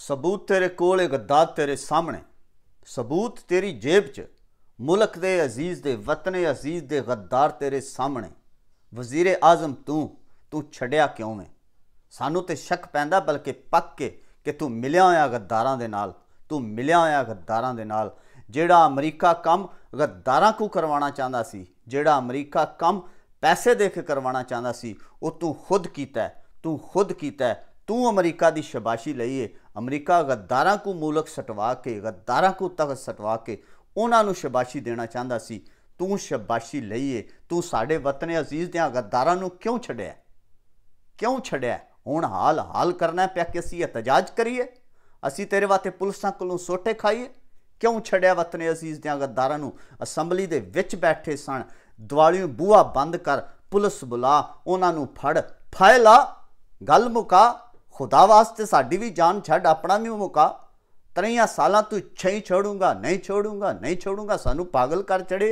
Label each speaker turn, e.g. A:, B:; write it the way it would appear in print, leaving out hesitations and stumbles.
A: सबूत तेरे कोल है, गद्दार तेरे सामने। सबूत तेरी जेब च, मुल्क दे अजीज दे, वतन अजीज दे गद्दार तेरे सामने। वजीर आजम तू छड़िया क्यों है? सानू तो शक पैंदा बल्कि पक के कि तू मिलिया होया गद्दारां दे नाल, तू मिलिया होया गद्दारां दे नाल। जेड़ा अमरीका कम गद्दारां को करवाना चाहता सी, जेड़ा अमरीका कम पैसे दे के करवाना चाहता सी, वो तू खुद कीता है, तू खुद कीता है। तू अमरीका की शबाशी लईए। अमरीका गद्दारां को मुल्क सटवा के, गद्दारां को तख्त सटवा के उन्होंने शबाशी देना चाहता सी। तू शबाशी लईए। तू साडे वतन अजीज दियां गद्दारां नूं क्यों छड्या? क्यों छड्या? हुण हाल हाल करना पिया कि असीं एहतजाज करिए, असीं तेरे वास्ते पुलिसां कोलों सोटे खाइए? क्यों छड्या वतन अजीज दियां गद्दारां नूं? असैंबली दे विच बैठे सन, दिवालियों बूहा बंद कर, पुलिस बुला, उन्होंने फड़, फायला, गल मुका। खुदा वास्ते साडी भी जान छड्ड, अपना भी मुका। 3 साल तू छई छोड़ूंगा, नहीं छोड़ूंगा, नहीं छोड़ूंगा, सानू पागल कर चढ़े।